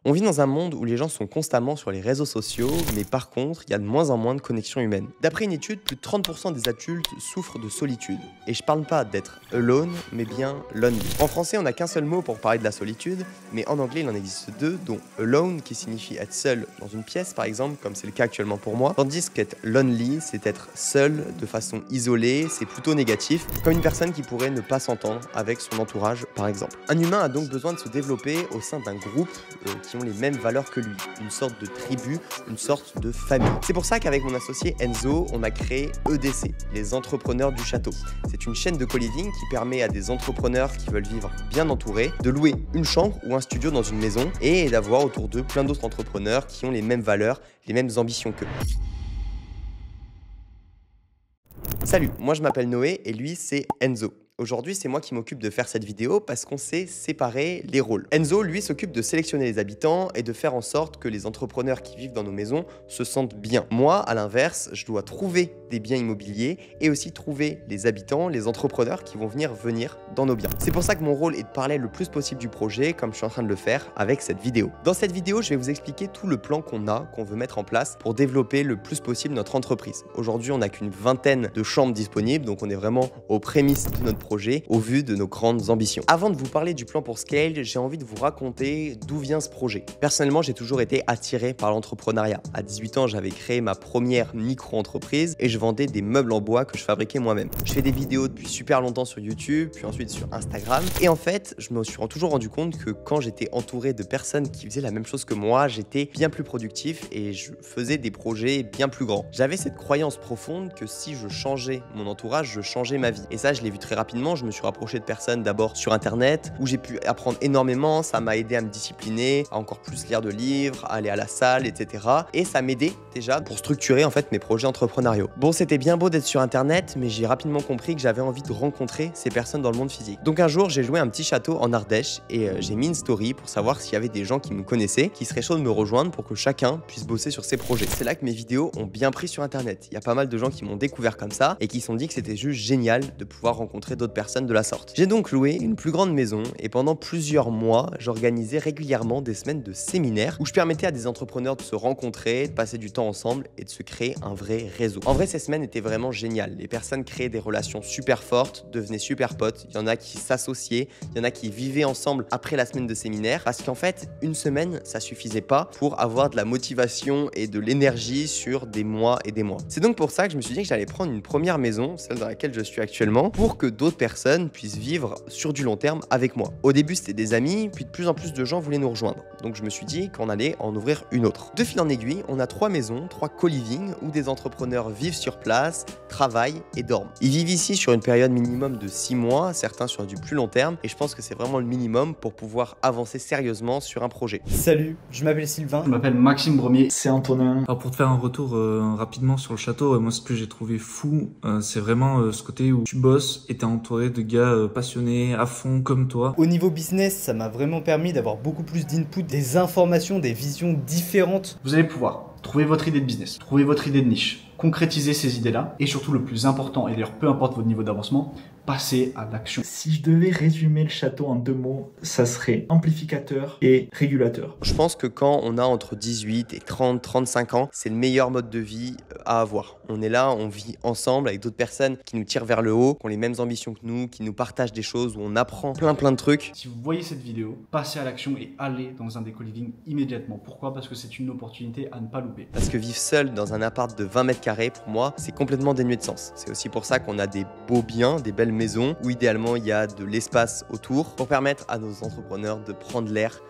On vit dans un monde où les gens sont constamment sur les réseaux sociaux, mais par contre, il y a de moins en moins de connexions humaines. D'après une étude, plus de 30% des adultes souffrent de solitude. Et je parle pas d'être alone, mais bien lonely. En français, on n'a qu'un seul mot pour parler de la solitude, mais en anglais, il en existe deux, dont alone, qui signifie être seul dans une pièce, par exemple, comme c'est le cas actuellement pour moi, tandis qu'être lonely, c'est être seul de façon isolée, c'est plutôt négatif, comme une personne qui pourrait ne pas s'entendre avec son entourage, par exemple. Un humain a donc besoin de se développer au sein d'un groupe qui ont les mêmes valeurs que lui, une sorte de tribu, une sorte de famille. C'est pour ça qu'avec mon associé Enzo, on a créé EDC, les entrepreneurs du château. C'est une chaîne de co-living qui permet à des entrepreneurs qui veulent vivre bien entourés de louer une chambre ou un studio dans une maison et d'avoir autour d'eux plein d'autres entrepreneurs qui ont les mêmes valeurs, les mêmes ambitions qu'eux. Salut, moi je m'appelle Noé et lui c'est Enzo. Aujourd'hui, c'est moi qui m'occupe de faire cette vidéo parce qu'on s'est séparé les rôles. Enzo, lui, s'occupe de sélectionner les habitants et de faire en sorte que les entrepreneurs qui vivent dans nos maisons se sentent bien. Moi, à l'inverse, je dois trouver des biens immobiliers et aussi trouver les habitants, les entrepreneurs qui vont venir dans nos biens. C'est pour ça que mon rôle est de parler le plus possible du projet, comme je suis en train de le faire avec cette vidéo. Dans cette vidéo, je vais vous expliquer tout le plan qu'on veut mettre en place pour développer le plus possible notre entreprise. Aujourd'hui, on n'a qu'une vingtaine de chambres disponibles, donc on est vraiment aux prémices de notre projet au vu de nos grandes ambitions. Avant de vous parler du plan pour Scale, j'ai envie de vous raconter d'où vient ce projet. Personnellement, j'ai toujours été attiré par l'entrepreneuriat. À 18 ans, j'avais créé ma première micro-entreprise et je vendais des meubles en bois que je fabriquais moi-même. Je fais des vidéos depuis super longtemps sur YouTube, puis ensuite sur Instagram. Et en fait, je me suis toujours rendu compte que quand j'étais entouré de personnes qui faisaient la même chose que moi, j'étais bien plus productif et je faisais des projets bien plus grands. J'avais cette croyance profonde que si je changeais mon entourage, je changeais ma vie. Et ça, je l'ai vu très rapidement. Je me suis rapproché de personnes d'abord sur internet où j'ai pu apprendre énormément, ça m'a aidé à me discipliner, à encore plus lire de livres, à aller à la salle, etc. Et ça m'aidait déjà pour structurer en fait mes projets entrepreneuriaux. Bon, c'était bien beau d'être sur internet, mais j'ai rapidement compris que j'avais envie de rencontrer ces personnes dans le monde physique. Donc un jour, j'ai joué un petit château en Ardèche et j'ai mis une story pour savoir s'il y avait des gens qui me connaissaient, qui seraient chauds de me rejoindre pour que chacun puisse bosser sur ses projets. C'est là que mes vidéos ont bien pris sur internet. Il y a pas mal de gens qui m'ont découvert comme ça et qui se sont dit que c'était juste génial de pouvoir rencontrer d'autres personnes de la sorte. J'ai donc loué une plus grande maison et pendant plusieurs mois, j'organisais régulièrement des semaines de séminaires où je permettais à des entrepreneurs de se rencontrer, de passer du temps ensemble et de se créer un vrai réseau. En vrai, ces semaines étaient vraiment géniales. Les personnes créaient des relations super fortes, devenaient super potes. Il y en a qui s'associaient, il y en a qui vivaient ensemble après la semaine de séminaire parce qu'en fait, une semaine, ça suffisait pas pour avoir de la motivation et de l'énergie sur des mois et des mois. C'est donc pour ça que je me suis dit que j'allais prendre une première maison, celle dans laquelle je suis actuellement, pour que d'autres personnes puissent vivre sur du long terme avec moi. Au début, c'était des amis, puis de plus en plus de gens voulaient nous rejoindre. Donc je me suis dit qu'on allait en ouvrir une autre. De fil en aiguille, on a 3 maisons, 3 co-living où des entrepreneurs vivent sur place, travaillent et dorment. Ils vivent ici sur une période minimum de 6 mois, certains sur du plus long terme, et je pense que c'est vraiment le minimum pour pouvoir avancer sérieusement sur un projet. Salut, je m'appelle Sylvain. Je m'appelle Maxime Bromier. C'est Antonin. Alors pour te faire un retour rapidement sur le château, moi ce que j'ai trouvé fou, c'est vraiment ce côté où tu bosses et t'es entouré de gars passionnés à fond comme toi. Au niveau business, ça m'a vraiment permis d'avoir beaucoup plus d'input, des informations, des visions différentes. Vous allez pouvoir trouver votre idée de business, trouver votre idée de niche, concrétiser ces idées-là et surtout le plus important, et d'ailleurs peu importe votre niveau d'avancement, passer à l'action. Si je devais résumer le château en 2 mots, ça serait amplificateur et régulateur. Je pense que quand on a entre 18 et 30, 35 ans, c'est le meilleur mode de vie à avoir. On est là, on vit ensemble avec d'autres personnes qui nous tirent vers le haut, qui ont les mêmes ambitions que nous, qui nous partagent des choses, où on apprend plein de trucs. Si vous voyez cette vidéo, passez à l'action et allez dans un des co-living immédiatement. Pourquoi? Parce que c'est une opportunité à ne pas louper. Parce que vivre seul dans un appart de 20 mètres carrés, pour moi, c'est complètement dénué de sens. C'est aussi pour ça qu'on a des beaux biens, des belles maisons, où idéalement il y a de l'espace autour pour permettre à nos entrepreneurs de prendre l'air.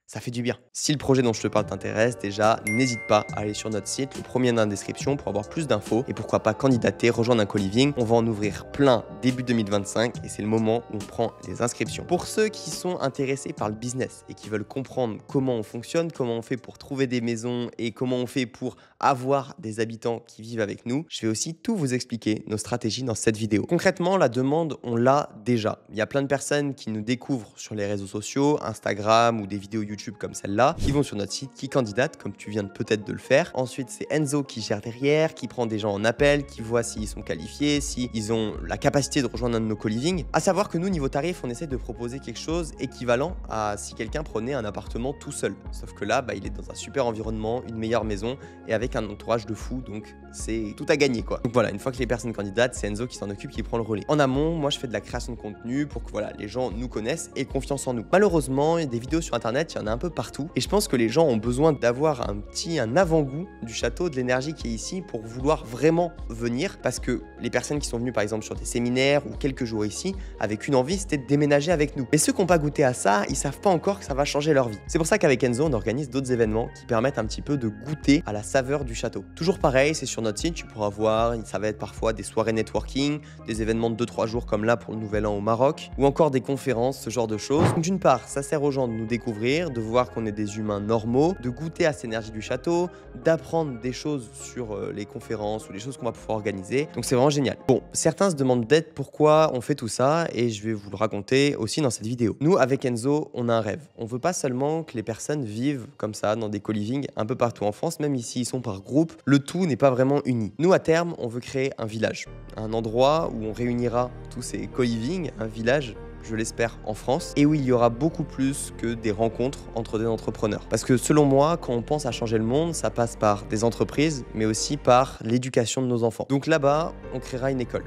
Ça fait du bien. Si le projet dont je te parle t'intéresse, déjà, n'hésite pas à aller sur notre site, le premier dans la description pour avoir plus d'infos et pourquoi pas candidater, rejoindre un co-living. On va en ouvrir plein début 2025 et c'est le moment où on prend les inscriptions. Pour ceux qui sont intéressés par le business et qui veulent comprendre comment on fonctionne, comment on fait pour trouver des maisons et comment on fait pour avoir des habitants qui vivent avec nous, je vais aussi tout vous expliquer, nos stratégies dans cette vidéo. Concrètement, la demande, on l'a déjà. Il y a plein de personnes qui nous découvrent sur les réseaux sociaux, Instagram ou des vidéos YouTube YouTube comme celle-là, qui vont sur notre site, qui candidatent, comme tu viens peut-être de le faire. Ensuite, c'est Enzo qui gère derrière, qui prend des gens en appel, qui voit s'ils sont qualifiés, s'ils ont la capacité de rejoindre un de nos co-living. À savoir que nous, niveau tarif, on essaie de proposer quelque chose équivalent à si quelqu'un prenait un appartement tout seul. Sauf que là, il est dans un super environnement, une meilleure maison et avec un entourage de fou, donc c'est tout à gagner quoi. Donc voilà, une fois que les personnes candidatent, c'est Enzo qui s'en occupe, qui prend le relais. En amont, moi je fais de la création de contenu pour que voilà, les gens nous connaissent et confiance en nous. Malheureusement, il y a des vidéos sur internet, il y en a un peu partout et je pense que les gens ont besoin d'avoir un avant-goût du château, de l'énergie qui est ici pour vouloir vraiment venir, parce que les personnes qui sont venues par exemple sur des séminaires ou quelques jours ici, avec une envie, c'était de déménager avec nous. Mais ceux qui n'ont pas goûté à ça, ils savent pas encore que ça va changer leur vie. C'est pour ça qu'avec Enzo, on organise d'autres événements qui permettent un petit peu de goûter à la saveur du château. Toujours pareil, c'est sur notre site, tu pourras voir, ça va être parfois des soirées networking, des événements de 2-3 jours comme là pour le Nouvel An au Maroc, ou encore des conférences, ce genre de choses. Donc d'une part, ça sert aux gens de nous découvrir, de voir qu'on est des humains normaux, de goûter à cette énergie du château, d'apprendre des choses sur les conférences ou les choses qu'on va pouvoir organiser. Donc c'est vraiment génial. Bon, certains se demandent peut-être pourquoi on fait tout ça et je vais vous le raconter aussi dans cette vidéo. Nous, avec Enzo, on a un rêve. On veut pas seulement que les personnes vivent comme ça dans des co-living un peu partout en France, même ici ils sont par groupe, le tout n'est pas vraiment uni. Nous, à terme, on veut créer un village, un endroit où on réunira tous ces co-living, un village, je l'espère, en France, et où il y aura beaucoup plus que des rencontres entre des entrepreneurs. Parce que selon moi, quand on pense à changer le monde, ça passe par des entreprises, mais aussi par l'éducation de nos enfants. Donc là-bas, on créera une école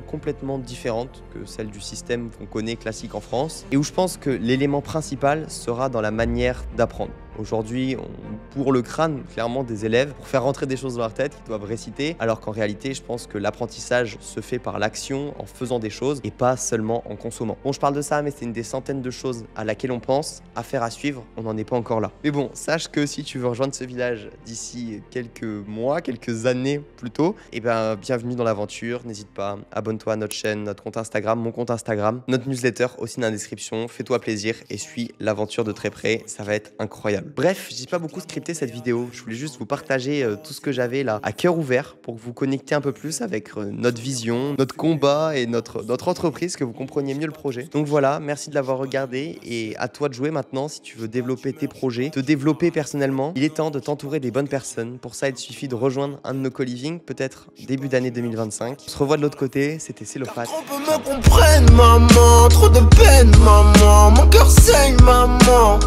complètement différente que celle du système qu'on connaît classique en France, et où je pense que l'élément principal sera dans la manière d'apprendre. Aujourd'hui, on bourre le crâne clairement des élèves pour faire rentrer des choses dans leur tête qu'ils doivent réciter, alors qu'en réalité, je pense que l'apprentissage se fait par l'action, en faisant des choses et pas seulement en consommant. Bon, je parle de ça, mais c'est une des centaines de choses à laquelle on pense, à faire, à suivre, on n'en est pas encore là. Mais bon, sache que si tu veux rejoindre ce village d'ici quelques mois, quelques années plutôt, et bienvenue dans l'aventure, n'hésite pas, abonne-toi à notre chaîne, notre compte Instagram, mon compte Instagram, notre newsletter aussi dans la description, fais-toi plaisir et suis l'aventure de très près, ça va être incroyable. Bref, j'ai pas beaucoup scripté cette vidéo, je voulais juste vous partager tout ce que j'avais là à cœur ouvert pour que vous connectiez un peu plus avec notre vision, notre combat et notre entreprise, que vous compreniez mieux le projet. Donc voilà, merci de l'avoir regardé et à toi de jouer maintenant si tu veux développer tes projets, te développer personnellement. Il est temps de t'entourer des bonnes personnes. Pour ça, il suffit de rejoindre un de nos co-living, peut-être début d'année 2025. On se revoit de l'autre côté, c'était Célophates. Trop peu me comprennent, maman, trop de peine, maman, mon cœur saigne, maman.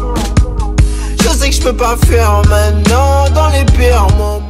Je sais que je peux pas faire maintenant dans les pires moments.